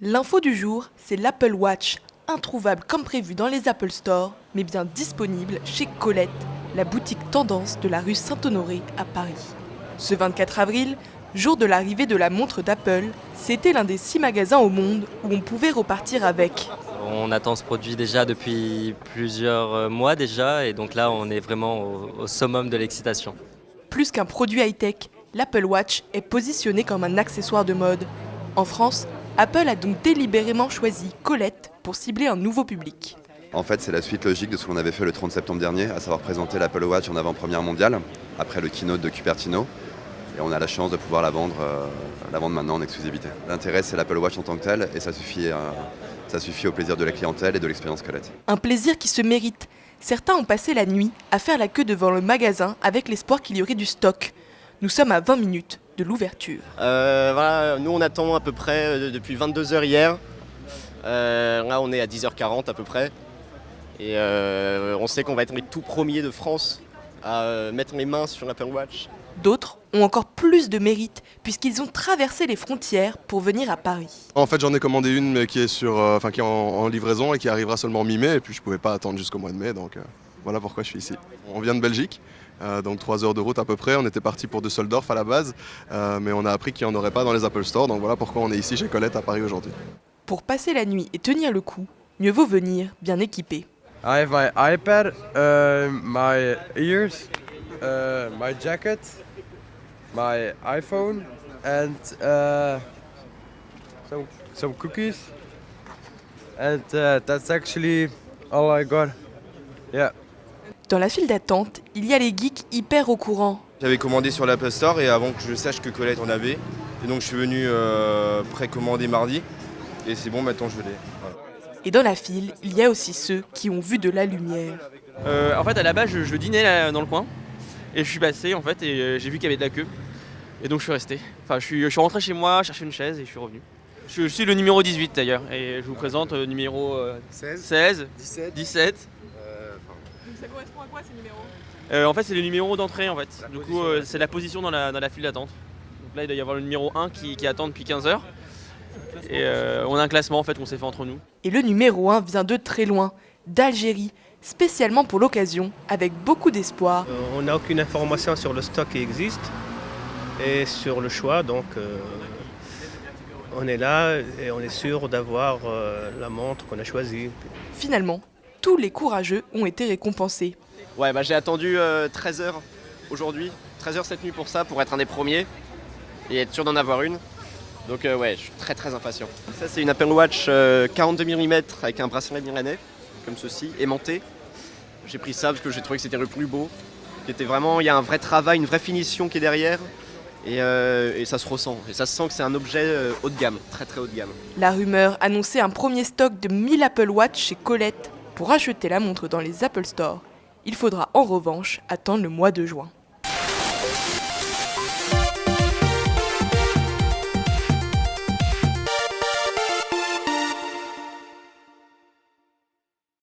L'info du jour, c'est l'Apple Watch, introuvable comme prévu dans les Apple Store, mais bien disponible chez Colette, la boutique tendance de la rue Saint-Honoré à Paris. Ce 24 avril, jour de l'arrivée de la montre d'Apple, c'était l'un des 6 magasins au monde où on pouvait repartir avec. On attend ce produit déjà depuis plusieurs mois déjà, et donc là on est vraiment au summum de l'excitation. Plus qu'un produit high-tech, l'Apple Watch est positionné comme un accessoire de mode. En France, Apple a donc délibérément choisi Colette pour cibler un nouveau public. En fait, c'est la suite logique de ce qu'on avait fait le 30 septembre dernier, à savoir présenter l'Apple Watch en avant-première mondiale, après le keynote de Cupertino. Et on a la chance de pouvoir la vendre maintenant en exclusivité. L'intérêt, c'est l'Apple Watch en tant que tel, et ça suffit au plaisir de la clientèle et de l'expérience Colette. Un plaisir qui se mérite. Certains ont passé la nuit à faire la queue devant le magasin avec l'espoir qu'il y aurait du stock. Nous sommes à 20 minutes de l'ouverture. Voilà, nous on attend à peu près depuis 22h hier. Là on est à 10h40 à peu près. Et on sait qu'on va être les tout premiers de France à mettre les mains sur l'Apple Watch. D'autres ont encore plus de mérite puisqu'ils ont traversé les frontières pour venir à Paris. En fait, j'en ai commandé une qui est, qui est en livraison et qui arrivera seulement mi-mai. Et puis je ne pouvais pas attendre jusqu'au mois de mai, donc voilà pourquoi je suis ici. On vient de Belgique, donc 3 heures de route à peu près. On était parti pour Düsseldorf à la base, mais on a appris qu'il n'y en aurait pas dans les Apple Store. Donc voilà pourquoi on est ici chez Colette à Paris aujourd'hui. Pour passer la nuit et tenir le coup, mieux vaut venir bien équipé. I have my iPad, my ears, my jacket, my iPhone, and some cookies, and that's actually all I got. Yeah. Dans la file d'attente, il y a les geeks hyper au courant. J'avais commandé sur l'Apple Store et avant que je sache que Colette en avait. Et donc je suis venu précommander mardi. Et c'est bon, maintenant je l'ai. Voilà. Et dans la file, il y a aussi ceux qui ont vu de la lumière. En fait, à la base, je dînais là, dans le coin. Et je suis passé en fait et j'ai vu qu'il y avait de la queue. Et donc je suis resté. Enfin, je suis rentré chez moi, chercher une chaise et je suis revenu. Je suis le numéro 18 d'ailleurs. Et je vous présente le numéro 16, 17. Ça correspond à quoi ces numéros? En fait, c'est les numéros d'entrée en fait. Du coup, c'est la position dans la file d'attente. Donc là, il doit y avoir le numéro 1 qui attend depuis 15 heures. Et on a un classement en fait qu'on s'est fait entre nous. Et le numéro 1 vient de très loin, d'Algérie, spécialement pour l'occasion, avec beaucoup d'espoir. On n'a aucune information sur le stock qui existe et sur le choix, donc on est là et on est sûr d'avoir la montre qu'on a choisie. Finalement, tous les courageux ont été récompensés. Ouais, j'ai attendu 13h aujourd'hui, 13h cette nuit pour ça, pour être un des premiers et être sûr d'en avoir une. Donc ouais, je suis très très impatient. Ça c'est une Apple Watch 42 mm avec un bracelet milanais, comme ceci, aimanté. J'ai pris ça parce que j'ai trouvé que c'était le plus beau. Il y a un vrai travail, une vraie finition qui est derrière. Et ça se ressent. Et ça se sent que c'est un objet haut de gamme, très très haut de gamme. La rumeur annonçait un premier stock de 1000 Apple Watch chez Colette. Pour acheter la montre dans les Apple Store, il faudra en revanche attendre le mois de juin.